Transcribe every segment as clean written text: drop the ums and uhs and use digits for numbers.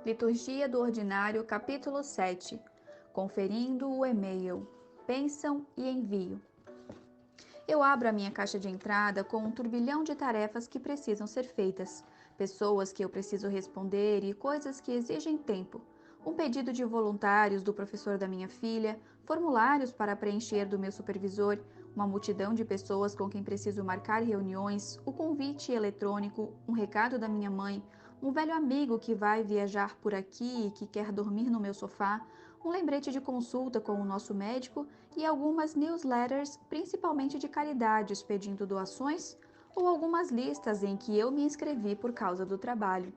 Liturgia do Ordinário, capítulo 7. Conferindo o e-mail. Bênção e envio. Eu abro a minha caixa de entrada com um turbilhão de tarefas que precisam ser feitas, pessoas que eu preciso responder e coisas que exigem tempo. Um pedido de voluntários do professor da minha filha, formulários para preencher do meu supervisor, uma multidão de pessoas com quem preciso marcar reuniões, o convite eletrônico, um recado da minha mãe, um velho amigo que vai viajar por aqui e que quer dormir no meu sofá, um lembrete de consulta com o nosso médico e algumas newsletters, principalmente de caridades, pedindo doações, ou algumas listas em que eu me inscrevi por causa do trabalho.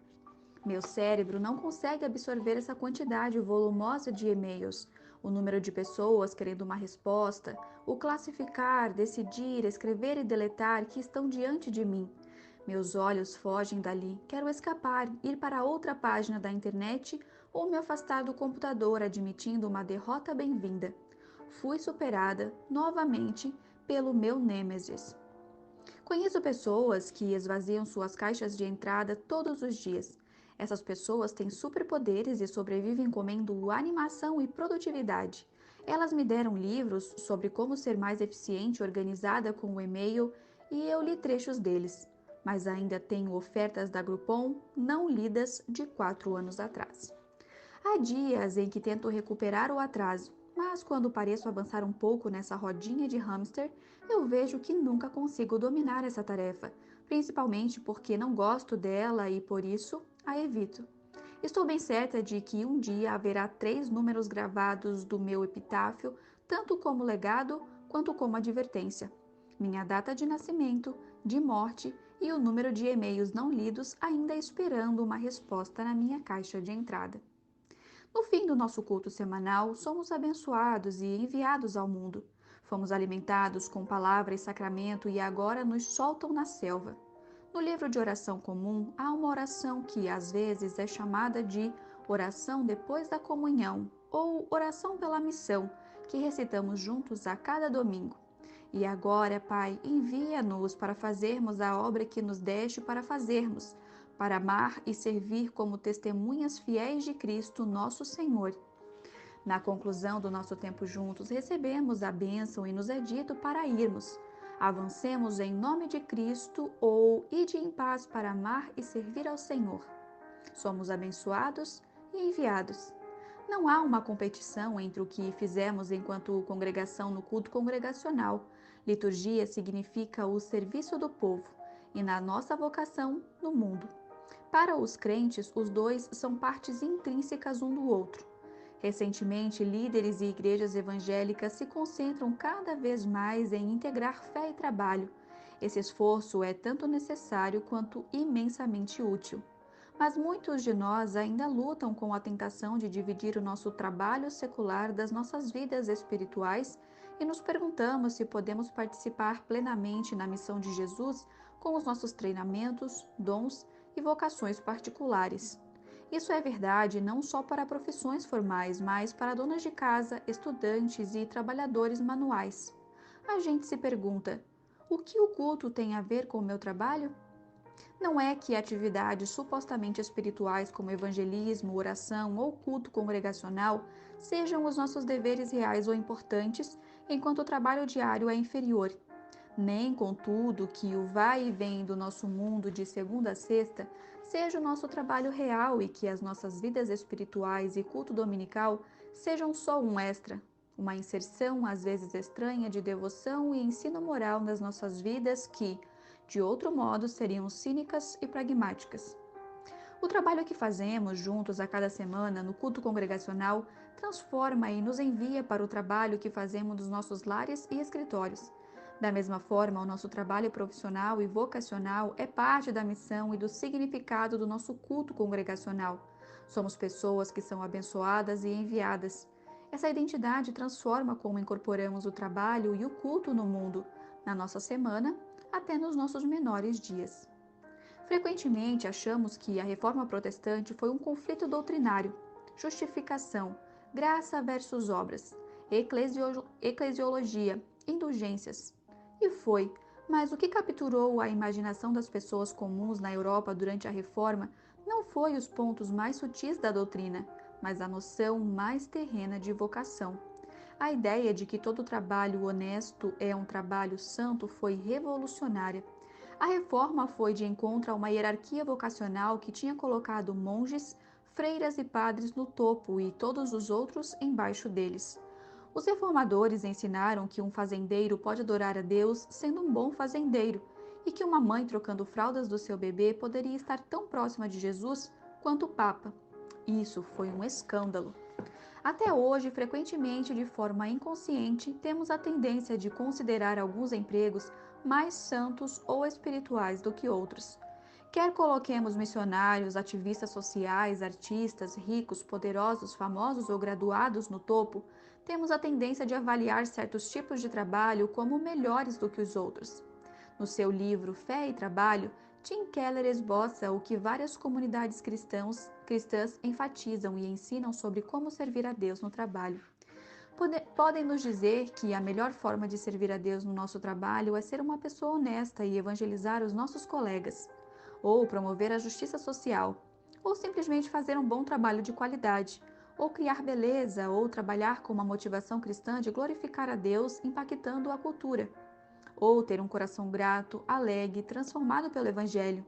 Meu cérebro não consegue absorver essa quantidade volumosa de e-mails, o número de pessoas querendo uma resposta, o classificar, decidir, escrever e deletar que estão diante de mim. Meus olhos fogem dali, quero escapar, ir para outra página da internet ou me afastar do computador, admitindo uma derrota bem-vinda. Fui superada, novamente, pelo meu nêmesis. Conheço pessoas que esvaziam suas caixas de entrada todos os dias. Essas pessoas têm superpoderes e sobrevivem comendo animação e produtividade. Elas me deram livros sobre como ser mais eficiente e organizada com o e-mail e eu li trechos deles. Mas ainda tenho ofertas da Groupon não lidas de 4 anos atrás. Há dias em que tento recuperar o atraso, mas quando pareço avançar um pouco nessa rodinha de hamster, eu vejo que nunca consigo dominar essa tarefa, principalmente porque não gosto dela e por isso a evito. Estou bem certa de que um dia haverá 3 números gravados do meu epitáfio, tanto como legado quanto como advertência. Minha data de nascimento, de morte e o número de e-mails não lidos ainda esperando uma resposta na minha caixa de entrada. No fim do nosso culto semanal, somos abençoados e enviados ao mundo. Fomos alimentados com palavra e sacramento e agora nos soltam na selva. No livro de oração comum, há uma oração que às vezes é chamada de oração depois da comunhão ou oração pela missão, que recitamos juntos a cada domingo. E agora, Pai, envia-nos para fazermos a obra que nos deste para fazermos, para amar e servir como testemunhas fiéis de Cristo, nosso Senhor. Na conclusão do nosso tempo juntos, recebemos a bênção e nos é dito para irmos. Avancemos em nome de Cristo ou ide em paz para amar e servir ao Senhor. Somos abençoados e enviados. Não há uma competição entre o que fizemos enquanto congregação no culto congregacional. Liturgia significa o serviço do povo e na nossa vocação no mundo. Para os crentes, os dois são partes intrínsecas um do outro. Recentemente, líderes e igrejas evangélicas se concentram cada vez mais em integrar fé e trabalho. Esse esforço é tanto necessário quanto imensamente útil. Mas muitos de nós ainda lutam com a tentação de dividir o nosso trabalho secular das nossas vidas espirituais e nos perguntamos se podemos participar plenamente na missão de Jesus com os nossos treinamentos, dons e vocações particulares. Isso é verdade não só para profissões formais, mas para donas de casa, estudantes e trabalhadores manuais. A gente se pergunta: o que o culto tem a ver com o meu trabalho? Não é que atividades supostamente espirituais como evangelismo, oração ou culto congregacional sejam os nossos deveres reais ou importantes, enquanto o trabalho diário é inferior. Nem, contudo, que o vai e vem do nosso mundo de segunda a sexta seja o nosso trabalho real e que as nossas vidas espirituais e culto dominical sejam só um extra, uma inserção às vezes estranha de devoção e ensino moral nas nossas vidas que, de outro modo, seriam cínicas e pragmáticas. O trabalho que fazemos juntos a cada semana no culto congregacional transforma e nos envia para o trabalho que fazemos nos nossos lares e escritórios. Da mesma forma, o nosso trabalho profissional e vocacional é parte da missão e do significado do nosso culto congregacional. Somos pessoas que são abençoadas e enviadas. Essa identidade transforma como incorporamos o trabalho e o culto no mundo, na nossa semana, até nos nossos menores dias. Frequentemente achamos que a reforma protestante foi um conflito doutrinário, justificação, graça versus obras, eclesiologia, indulgências. E foi, mas o que capturou a imaginação das pessoas comuns na Europa durante a reforma não foi os pontos mais sutis da doutrina, mas a noção mais terrena de vocação. A ideia de que todo trabalho honesto é um trabalho santo foi revolucionária. A reforma foi de encontro a uma hierarquia vocacional que tinha colocado monges, freiras e padres no topo e todos os outros embaixo deles. Os reformadores ensinaram que um fazendeiro pode adorar a Deus sendo um bom fazendeiro e que uma mãe trocando fraldas do seu bebê poderia estar tão próxima de Jesus quanto o Papa. Isso foi um escândalo. Até hoje, frequentemente de forma inconsciente, temos a tendência de considerar alguns empregos mais santos ou espirituais do que outros. Quer coloquemos missionários, ativistas sociais, artistas, ricos, poderosos, famosos ou graduados no topo, temos a tendência de avaliar certos tipos de trabalho como melhores do que os outros. No seu livro Fé e Trabalho, Tim Keller esboça o que várias comunidades cristãs enfatizam e ensinam sobre como servir a Deus no trabalho. Podem nos dizer que a melhor forma de servir a Deus no nosso trabalho é ser uma pessoa honesta e evangelizar os nossos colegas, ou promover a justiça social, ou simplesmente fazer um bom trabalho de qualidade, ou criar beleza, ou trabalhar com uma motivação cristã de glorificar a Deus impactando a cultura, ou ter um coração grato, alegre, transformado pelo Evangelho,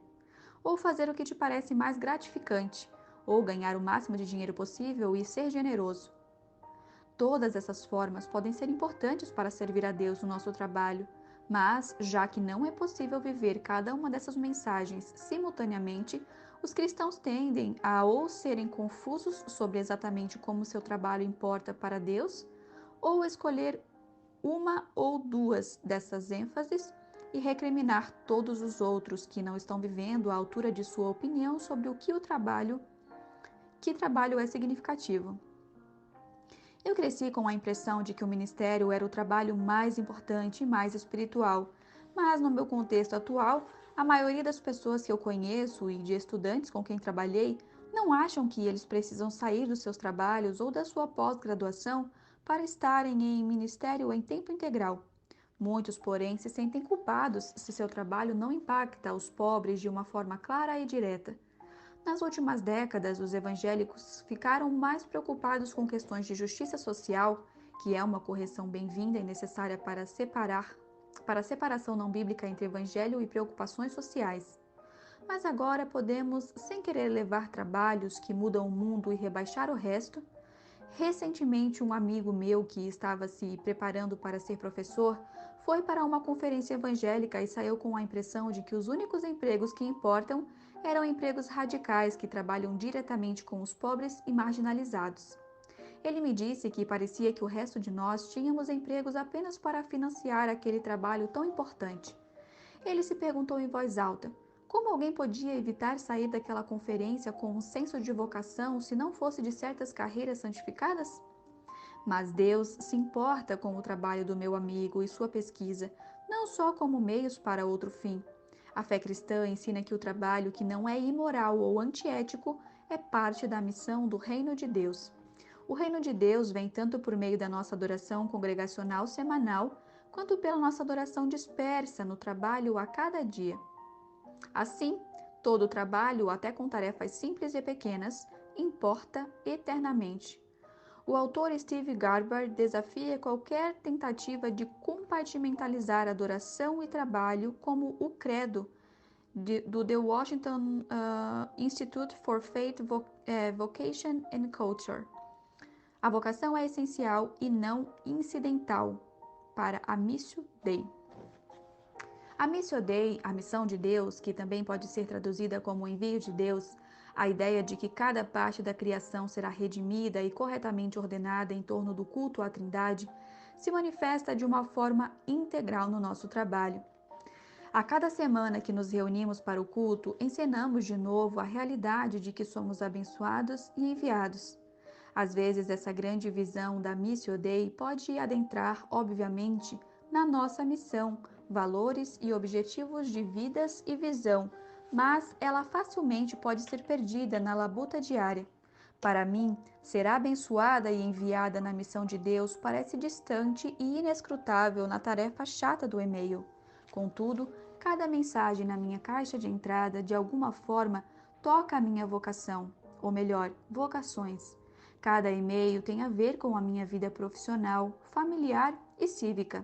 ou fazer o que te parece mais gratificante, ou ganhar o máximo de dinheiro possível e ser generoso. Todas essas formas podem ser importantes para servir a Deus no nosso trabalho, mas, já que não é possível viver cada uma dessas mensagens simultaneamente, os cristãos tendem a ou serem confusos sobre exatamente como seu trabalho importa para Deus, ou escolher uma ou duas dessas ênfases e recriminar todos os outros que não estão vivendo à altura de sua opinião sobre o que trabalho é significativo. Eu cresci com a impressão de que o ministério era o trabalho mais importante e mais espiritual, mas no meu contexto atual, a maioria das pessoas que eu conheço e de estudantes com quem trabalhei não acham que eles precisam sair dos seus trabalhos ou da sua pós-graduação para estarem em ministério em tempo integral. Muitos, porém, se sentem culpados se seu trabalho não impacta os pobres de uma forma clara e direta. Nas últimas décadas, os evangélicos ficaram mais preocupados com questões de justiça social, que é uma correção bem-vinda e necessária para a separação não bíblica entre evangelho e preocupações sociais. Mas agora podemos, sem querer levar trabalhos que mudam o mundo e rebaixar o resto. Recentemente, um amigo meu que estava se preparando para ser professor foi para uma conferência evangélica e saiu com a impressão de que os únicos empregos que importam eram empregos radicais que trabalham diretamente com os pobres e marginalizados. Ele me disse que parecia que o resto de nós tínhamos empregos apenas para financiar aquele trabalho tão importante. Ele se perguntou em voz alta: como alguém podia evitar sair daquela conferência com um senso de vocação se não fosse de certas carreiras santificadas? Mas Deus se importa com o trabalho do meu amigo e sua pesquisa, não só como meios para outro fim. A fé cristã ensina que o trabalho que não é imoral ou antiético é parte da missão do reino de Deus. O reino de Deus vem tanto por meio da nossa adoração congregacional semanal, quanto pela nossa adoração dispersa no trabalho a cada dia. Assim, todo o trabalho, até com tarefas simples e pequenas, importa eternamente. O autor Steve Garber desafia qualquer tentativa de compartimentalizar adoração e trabalho como o credo do The Washington Institute for Faith, Vocation and Culture. A vocação é essencial e não incidental para a Missio Dei. A Missio Dei, a missão de Deus, que também pode ser traduzida como o envio de Deus, a ideia de que cada parte da criação será redimida e corretamente ordenada em torno do culto à Trindade, se manifesta de uma forma integral no nosso trabalho. A cada semana que nos reunimos para o culto, encenamos de novo a realidade de que somos abençoados e enviados. Às vezes, essa grande visão da Missio Dei pode adentrar, obviamente, na nossa missão, valores e objetivos de vidas e visão, mas ela facilmente pode ser perdida na labuta diária. Para mim, ser abençoada e enviada na missão de Deus parece distante e inescrutável na tarefa chata do e-mail. Contudo, cada mensagem na minha caixa de entrada, de alguma forma, toca a minha vocação, ou melhor, vocações. Cada e-mail tem a ver com a minha vida profissional, familiar e cívica.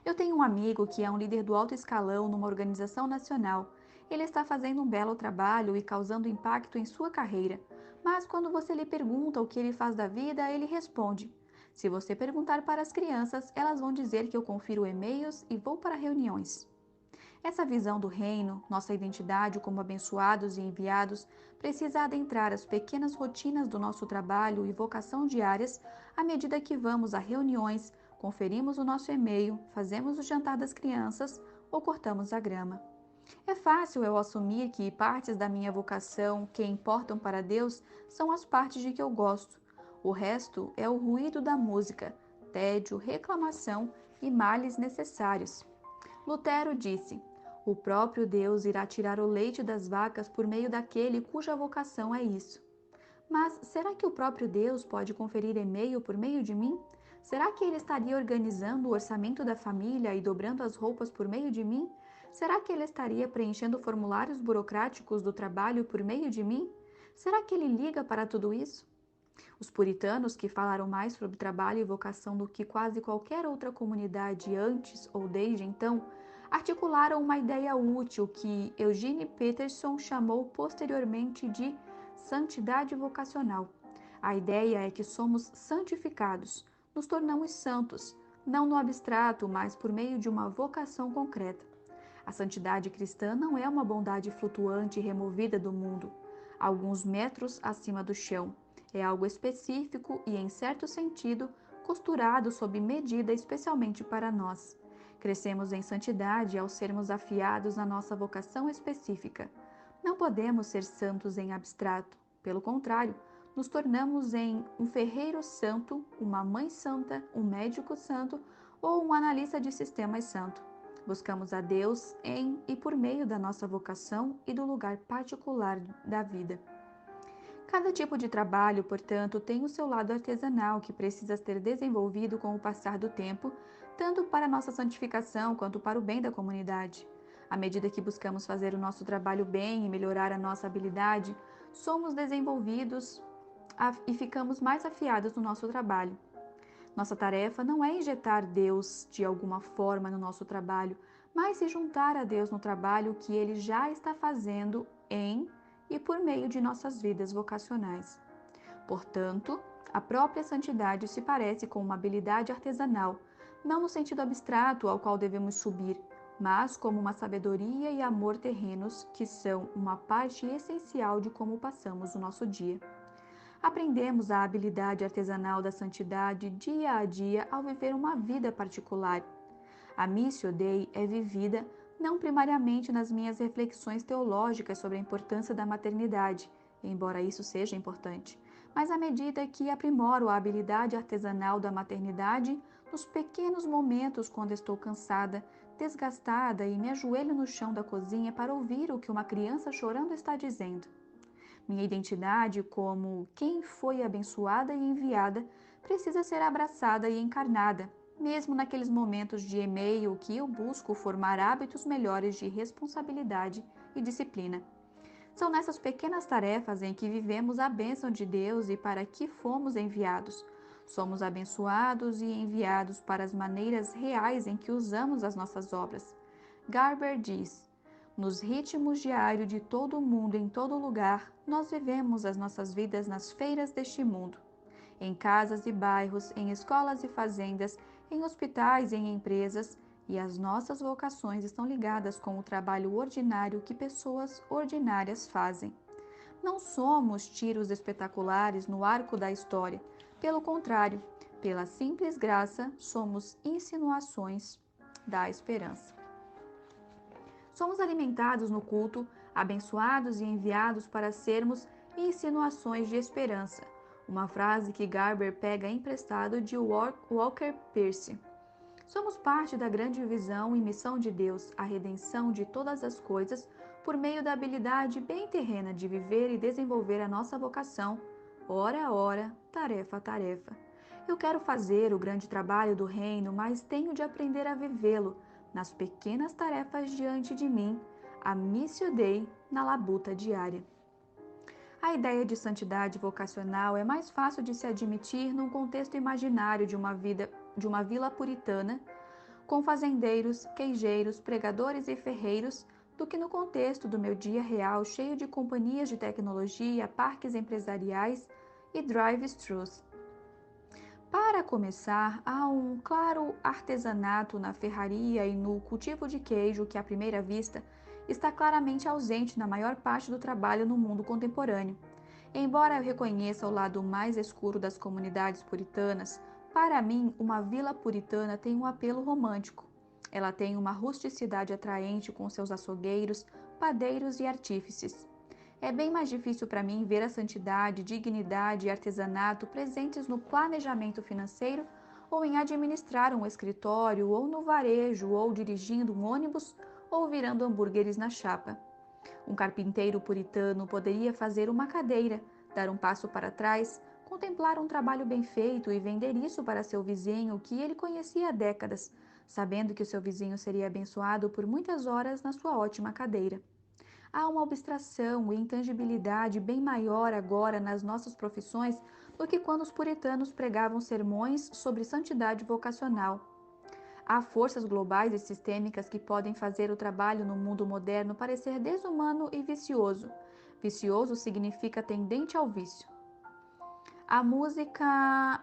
Eu tenho um amigo que é um líder do alto escalão numa organização nacional. Ele está fazendo um belo trabalho e causando impacto em sua carreira. Mas quando você lhe pergunta o que ele faz da vida, ele responde: se você perguntar para as crianças, elas vão dizer que eu confiro e-mails e vou para reuniões. Essa visão do reino, nossa identidade como abençoados e enviados, precisa adentrar as pequenas rotinas do nosso trabalho e vocação diárias à medida que vamos a reuniões, conferimos o nosso e-mail, fazemos o jantar das crianças ou cortamos a grama. É fácil eu assumir que partes da minha vocação que importam para Deus são as partes de que eu gosto. O resto é o ruído da música, tédio, reclamação e males necessários. Lutero disse: o próprio Deus irá tirar o leite das vacas por meio daquele cuja vocação é isso. Mas será que o próprio Deus pode conferir e-mail por meio de mim? Será que ele estaria organizando o orçamento da família e dobrando as roupas por meio de mim? Será que ele estaria preenchendo formulários burocráticos do trabalho por meio de mim? Será que ele liga para tudo isso? Os puritanos, que falaram mais sobre trabalho e vocação do que quase qualquer outra comunidade antes ou desde então, articularam uma ideia útil que Eugene Peterson chamou posteriormente de santidade vocacional. A ideia é que somos santificados, nos tornamos santos, não no abstrato, mas por meio de uma vocação concreta. A santidade cristã não é uma bondade flutuante e removida do mundo, alguns metros acima do chão. É algo específico e, em certo sentido, costurado sob medida especialmente para nós. Crescemos em santidade ao sermos afiados na nossa vocação específica. Não podemos ser santos em abstrato. Pelo contrário, nos tornamos em um ferreiro santo, uma mãe santa, um médico santo ou um analista de sistemas santo. Buscamos a Deus em e por meio da nossa vocação e do lugar particular da vida. Cada tipo de trabalho, portanto, tem o seu lado artesanal que precisa ser desenvolvido com o passar do tempo, tanto para nossa santificação quanto para o bem da comunidade. À medida que buscamos fazer o nosso trabalho bem e melhorar a nossa habilidade, somos desenvolvidos e ficamos mais afiados no nosso trabalho. Nossa tarefa não é injetar Deus de alguma forma no nosso trabalho, mas se juntar a Deus no trabalho que Ele já está fazendo em e por meio de nossas vidas vocacionais. Portanto, a própria santidade se parece com uma habilidade artesanal, não no sentido abstrato ao qual devemos subir, mas como uma sabedoria e amor terrenos que são uma parte essencial de como passamos o nosso dia. Aprendemos a habilidade artesanal da santidade dia a dia ao viver uma vida particular. A Missio Dei é vivida não primariamente nas minhas reflexões teológicas sobre a importância da maternidade, embora isso seja importante, mas à medida que aprimoro a habilidade artesanal da maternidade nos pequenos momentos quando estou cansada, desgastada e me ajoelho no chão da cozinha para ouvir o que uma criança chorando está dizendo. Minha identidade como quem foi abençoada e enviada precisa ser abraçada e encarnada, mesmo naqueles momentos de e-mail que eu busco formar hábitos melhores de responsabilidade e disciplina. São nessas pequenas tarefas em que vivemos a bênção de Deus e para que fomos enviados. Somos abençoados e enviados para as maneiras reais em que usamos as nossas obras. Garber diz: nos ritmos diários de todo o mundo em todo lugar, nós vivemos as nossas vidas nas feiras deste mundo. Em casas e bairros, em escolas e fazendas, em hospitais e em empresas, e as nossas vocações estão ligadas com o trabalho ordinário que pessoas ordinárias fazem. Não somos tiros espetaculares no arco da história. Pelo contrário, pela simples graça, somos insinuações da esperança. Somos alimentados no culto, abençoados e enviados para sermos insinuações de esperança, uma frase que Garber pega emprestado de Walker Percy. Somos parte da grande visão e missão de Deus, a redenção de todas as coisas, por meio da habilidade bem terrena de viver e desenvolver a nossa vocação, hora a hora, tarefa a tarefa. Eu quero fazer o grande trabalho do reino, mas tenho de aprender a vivê-lo nas pequenas tarefas diante de mim, a Missio Dei na labuta diária. A ideia de santidade vocacional é mais fácil de se admitir num contexto imaginário de uma vila puritana, com fazendeiros, queijeiros, pregadores e ferreiros, do que no contexto do meu dia real, cheio de companhias de tecnologia, parques empresariais e drive-thrus. Para começar, há um claro artesanato na ferraria e no cultivo de queijo que, à primeira vista, está claramente ausente na maior parte do trabalho no mundo contemporâneo. Embora eu reconheça o lado mais escuro das comunidades puritanas, para mim, uma vila puritana tem um apelo romântico. Ela tem uma rusticidade atraente com seus açougueiros, padeiros e artífices. É bem mais difícil para mim ver a santidade, dignidade e artesanato presentes no planejamento financeiro ou em administrar um escritório, ou no varejo, ou dirigindo um ônibus, ou virando hambúrgueres na chapa. Um carpinteiro puritano poderia fazer uma cadeira, dar um passo para trás, contemplar um trabalho bem feito e vender isso para seu vizinho que ele conhecia há décadas, sabendo que o seu vizinho seria abençoado por muitas horas na sua ótima cadeira. Há uma abstração e intangibilidade bem maior agora nas nossas profissões do que quando os puritanos pregavam sermões sobre santidade vocacional. Há forças globais e sistêmicas que podem fazer o trabalho no mundo moderno parecer desumano e vicioso. Vicioso significa tendente ao vício. A música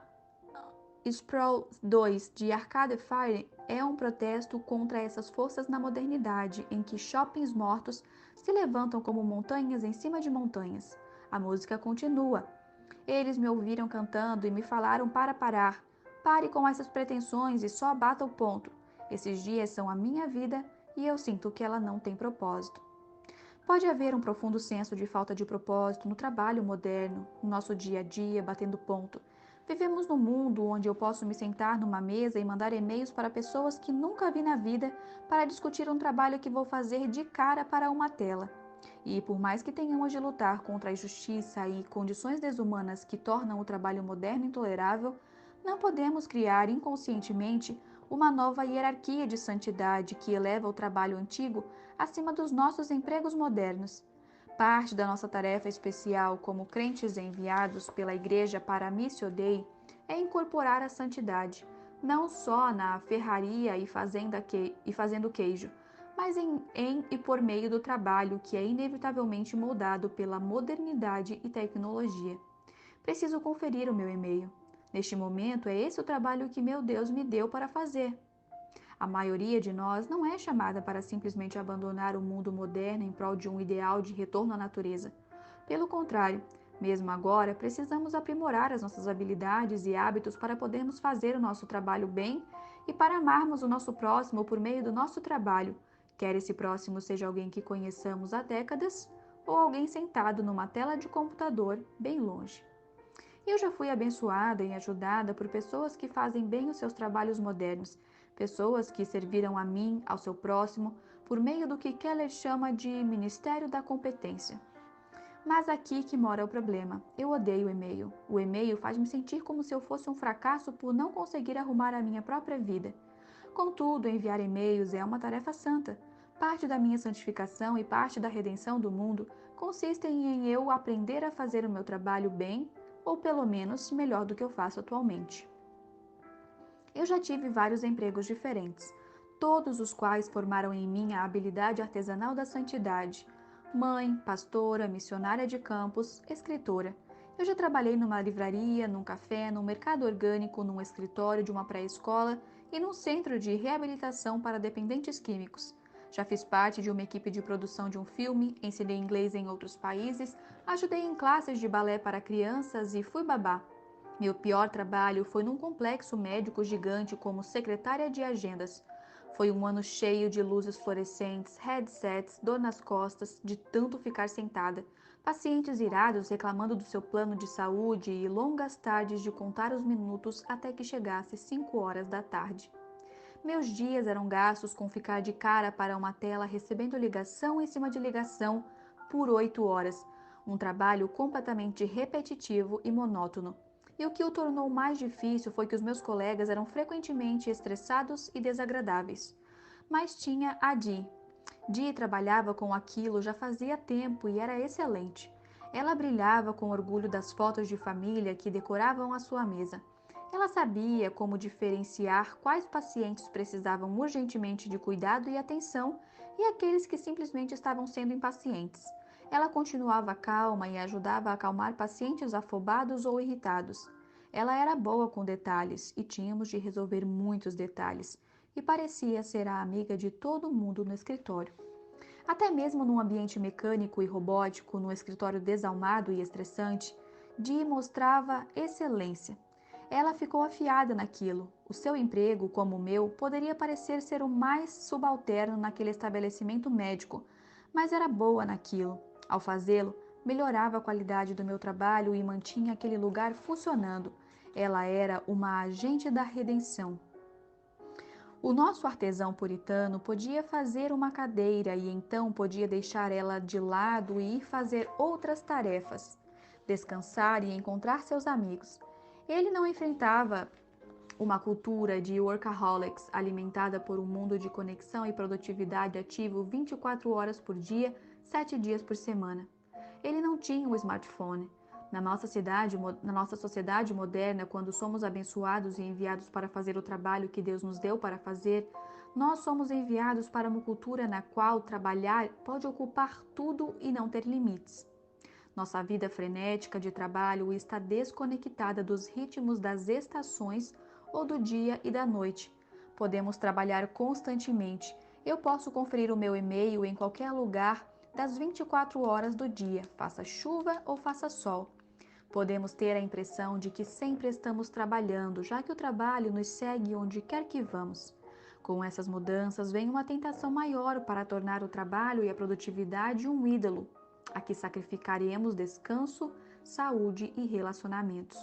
Sprawl 2 de Arcade Fire é um protesto contra essas forças na modernidade, em que shoppings mortos se levantam como montanhas em cima de montanhas. A música continua. Eles me ouviram cantando e me falaram para parar. Pare com essas pretensões e só bata o ponto. Esses dias são a minha vida e eu sinto que ela não tem propósito. Pode haver um profundo senso de falta de propósito no trabalho moderno, no nosso dia a dia, batendo ponto. Vivemos num mundo onde eu posso me sentar numa mesa e mandar e-mails para pessoas que nunca vi na vida para discutir um trabalho que vou fazer de cara para uma tela. E por mais que tenhamos de lutar contra a injustiça e condições desumanas que tornam o trabalho moderno intolerável, não podemos criar inconscientemente uma nova hierarquia de santidade que eleva o trabalho antigo acima dos nossos empregos modernos. Parte da nossa tarefa especial como crentes enviados pela Igreja para a Missio Dei é incorporar a santidade, não só na ferraria e fazendo queijo, mas em e por meio do trabalho que é inevitavelmente moldado pela modernidade e tecnologia. Preciso conferir o meu e-mail. Neste momento, é esse o trabalho que meu Deus me deu para fazer. A maioria de nós não é chamada para simplesmente abandonar o mundo moderno em prol de um ideal de retorno à natureza. Pelo contrário, mesmo agora, precisamos aprimorar as nossas habilidades e hábitos para podermos fazer o nosso trabalho bem e para amarmos o nosso próximo por meio do nosso trabalho, quer esse próximo seja alguém que conheçamos há décadas ou alguém sentado numa tela de computador bem longe. Eu já fui abençoada e ajudada por pessoas que fazem bem os seus trabalhos modernos, pessoas que serviram a mim, ao seu próximo, por meio do que Keller chama de Ministério da Competência. Mas aqui que mora o problema. Eu odeio o e-mail. O e-mail faz-me sentir como se eu fosse um fracasso por não conseguir arrumar a minha própria vida. Contudo, enviar e-mails é uma tarefa santa. Parte da minha santificação e parte da redenção do mundo consistem em eu aprender a fazer o meu trabalho bem, ou pelo menos melhor do que eu faço atualmente. Eu já tive vários empregos diferentes, todos os quais formaram em mim a habilidade artesanal da santidade. Mãe, pastora, missionária de campos, escritora. Eu já trabalhei numa livraria, num café, num mercado orgânico, num escritório de uma pré-escola e num centro de reabilitação para dependentes químicos. Já fiz parte de uma equipe de produção de um filme, ensinei inglês em outros países, ajudei em classes de balé para crianças e fui babá. Meu pior trabalho foi num complexo médico gigante como secretária de agendas. Foi um ano cheio de luzes fluorescentes, headsets, dor nas costas, de tanto ficar sentada, pacientes irados reclamando do seu plano de saúde e longas tardes de contar os minutos até que chegasse 5 horas da tarde. Meus dias eram gastos com ficar de cara para uma tela recebendo ligação em cima de ligação por 8 horas, um trabalho completamente repetitivo e monótono. E o que o tornou mais difícil foi que os meus colegas eram frequentemente estressados e desagradáveis. Mas tinha a Di. Di trabalhava com aquilo já fazia tempo e era excelente. Ela brilhava com orgulho das fotos de família que decoravam a sua mesa. Ela sabia como diferenciar quais pacientes precisavam urgentemente de cuidado e atenção e aqueles que simplesmente estavam sendo impacientes. Ela continuava calma e ajudava a acalmar pacientes afobados ou irritados. Ela era boa com detalhes e tínhamos de resolver muitos detalhes, e parecia ser a amiga de todo mundo no escritório. Até mesmo num ambiente mecânico e robótico, num escritório desalmado e estressante, Dee mostrava excelência. Ela ficou afiada naquilo. O seu emprego, como o meu, poderia parecer ser o mais subalterno naquele estabelecimento médico, mas era boa naquilo. Ao fazê-lo, melhorava a qualidade do meu trabalho e mantinha aquele lugar funcionando. Ela era uma agente da redenção. O nosso artesão puritano podia fazer uma cadeira e então podia deixar ela de lado e ir fazer outras tarefas, descansar e encontrar seus amigos. Ele não enfrentava uma cultura de workaholics alimentada por um mundo de conexão e produtividade ativo 24 horas por dia, 7 dias por semana. Ele não tinha um smartphone. Na nossa sociedade moderna, quando somos abençoados e enviados para fazer o trabalho que Deus nos deu para fazer, nós somos enviados para uma cultura na qual trabalhar pode ocupar tudo e não ter limites. Nossa vida frenética de trabalho está desconectada dos ritmos das estações ou do dia e da noite. Podemos trabalhar constantemente. Eu posso conferir o meu e-mail em qualquer lugar das 24 horas do dia, faça chuva ou faça sol. Podemos ter a impressão de que sempre estamos trabalhando, já que o trabalho nos segue onde quer que vamos. Com essas mudanças vem uma tentação maior para tornar o trabalho e a produtividade um ídolo, a que sacrificaremos descanso, saúde e relacionamentos.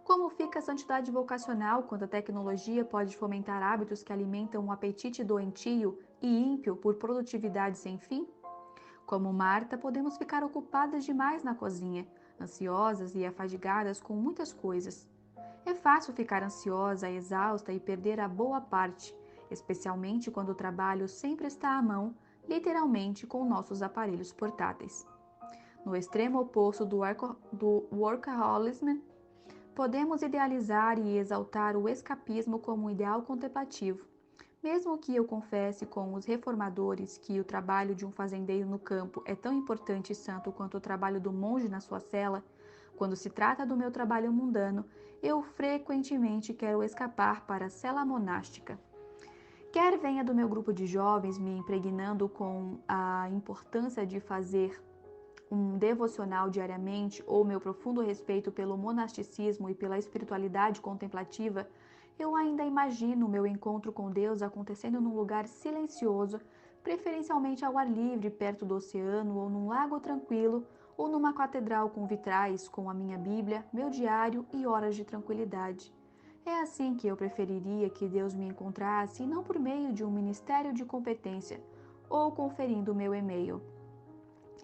Como fica a santidade vocacional quando a tecnologia pode fomentar hábitos que alimentam um apetite doentio e ímpio por produtividade sem fim? Como Marta, podemos ficar ocupadas demais na cozinha, ansiosas e afadigadas com muitas coisas. É fácil ficar ansiosa, exausta e perder a boa parte, especialmente quando o trabalho sempre está à mão, literalmente com nossos aparelhos portáteis. No extremo oposto do workaholism, podemos idealizar e exaltar o escapismo como um ideal contemplativo. Mesmo que eu confesse com os reformadores que o trabalho de um fazendeiro no campo é tão importante e santo quanto o trabalho do monge na sua cela, quando se trata do meu trabalho mundano, eu frequentemente quero escapar para a cela monástica. Quer venha do meu grupo de jovens me impregnando com a importância de fazer um devocional diariamente ou meu profundo respeito pelo monasticismo e pela espiritualidade contemplativa, eu ainda imagino o meu encontro com Deus acontecendo num lugar silencioso, preferencialmente ao ar livre, perto do oceano ou num lago tranquilo, ou numa catedral com vitrais, com a minha Bíblia, meu diário e horas de tranquilidade. É assim que eu preferiria que Deus me encontrasse e não por meio de um ministério de competência ou conferindo o meu e-mail.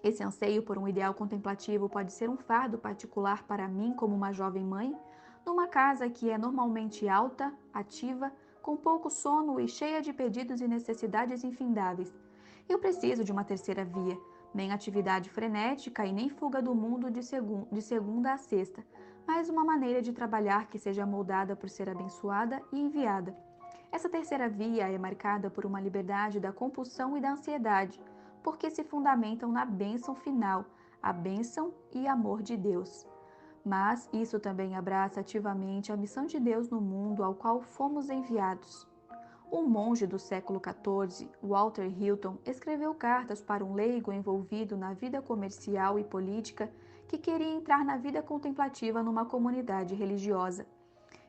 Esse anseio por um ideal contemplativo pode ser um fardo particular para mim como uma jovem mãe, numa casa que é normalmente alta, ativa, com pouco sono e cheia de pedidos e necessidades infindáveis. Eu preciso de uma terceira via, nem atividade frenética e nem fuga do mundo de segunda a sexta, mas uma maneira de trabalhar que seja moldada por ser abençoada e enviada. Essa terceira via é marcada por uma liberdade da compulsão e da ansiedade, porque se fundamentam na bênção final, a bênção e amor de Deus. Mas isso também abraça ativamente a missão de Deus no mundo ao qual fomos enviados. Um monge do século XIV, Walter Hilton, escreveu cartas para um leigo envolvido na vida comercial e política que queria entrar na vida contemplativa numa comunidade religiosa.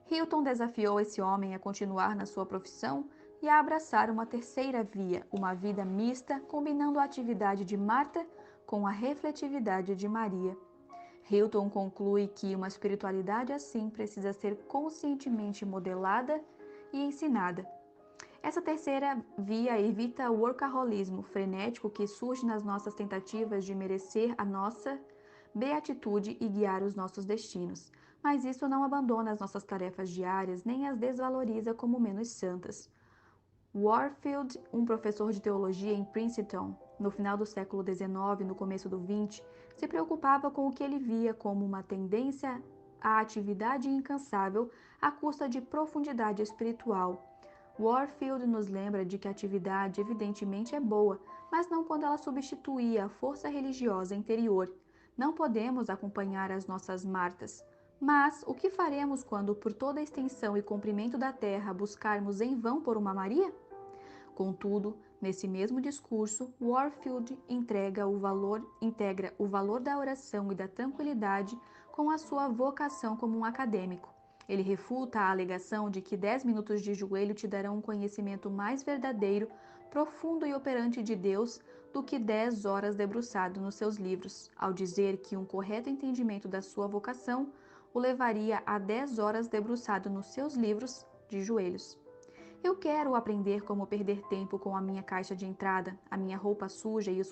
Hilton desafiou esse homem a continuar na sua profissão e a abraçar uma terceira via, uma vida mista, combinando a atividade de Marta com a refletividade de Maria. Hilton conclui que uma espiritualidade assim precisa ser conscientemente modelada e ensinada. Essa terceira via evita o workaholismo frenético que surge nas nossas tentativas de merecer a nossa beatitude e guiar os nossos destinos. Mas isso não abandona as nossas tarefas diárias nem as desvaloriza como menos santas. Warfield, um professor de teologia em Princeton, no final do século XIX e no começo do XX, se preocupava com o que ele via como uma tendência à atividade incansável à custa de profundidade espiritual. Warfield nos lembra de que a atividade evidentemente é boa, mas não quando ela substitui a força religiosa interior. Não podemos acompanhar as nossas Martas. Mas o que faremos quando, por toda a extensão e comprimento da terra, buscarmos em vão por uma Maria? Contudo, nesse mesmo discurso, Warfield integra o valor da oração e da tranquilidade com a sua vocação como um acadêmico. Ele refuta a alegação de que 10 minutos de joelho te darão um conhecimento mais verdadeiro, profundo e operante de Deus do que 10 horas debruçado nos seus livros, ao dizer que um correto entendimento da sua vocação o levaria a 10 horas debruçado nos seus livros de joelhos. Eu quero aprender como perder tempo com a minha caixa de entrada, a minha roupa suja e os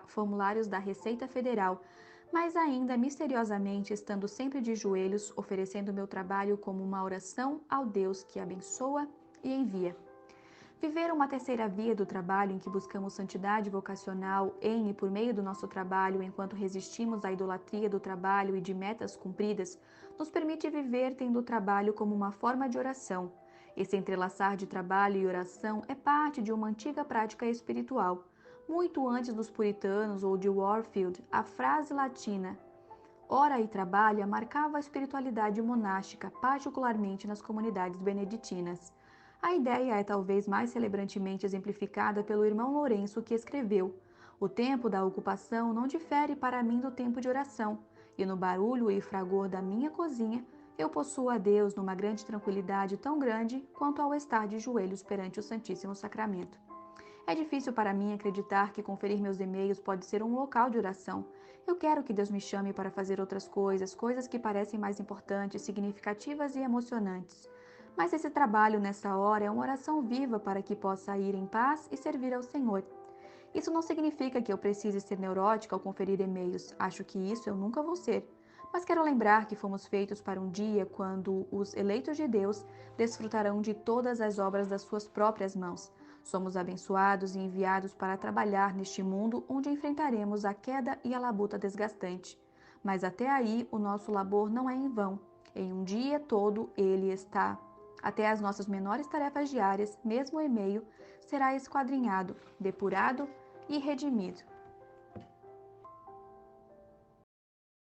formulários da Receita Federal, mas ainda misteriosamente estando sempre de joelhos, oferecendo meu trabalho como uma oração ao Deus que abençoa e envia. Viver uma terceira via do trabalho em que buscamos santidade vocacional em e por meio do nosso trabalho enquanto resistimos à idolatria do trabalho e de metas cumpridas, nos permite viver tendo o trabalho como uma forma de oração. Esse entrelaçar de trabalho e oração é parte de uma antiga prática espiritual. Muito antes dos puritanos ou de Warfield, a frase latina ora e trabalha marcava a espiritualidade monástica, particularmente nas comunidades beneditinas. A ideia é talvez mais celebrantemente exemplificada pelo irmão Lourenço, que escreveu: o tempo da ocupação não difere para mim do tempo de oração, e no barulho e fragor da minha cozinha eu possuo a Deus numa grande tranquilidade tão grande quanto ao estar de joelhos perante o Santíssimo Sacramento. É difícil para mim acreditar que conferir meus e-mails pode ser um local de oração. Eu quero que Deus me chame para fazer outras coisas, coisas que parecem mais importantes, significativas e emocionantes. Mas esse trabalho nessa hora é uma oração viva para que possa ir em paz e servir ao Senhor. Isso não significa que eu precise ser neurótica ao conferir e-mails. Acho que isso eu nunca vou ser. Mas quero lembrar que fomos feitos para um dia quando os eleitos de Deus desfrutarão de todas as obras das suas próprias mãos. Somos abençoados e enviados para trabalhar neste mundo onde enfrentaremos a queda e a labuta desgastante. Mas até aí o nosso labor não é em vão. Em um dia todo ele está. Até as nossas menores tarefas diárias, mesmo o e-mail, será esquadrinhado, depurado e redimido.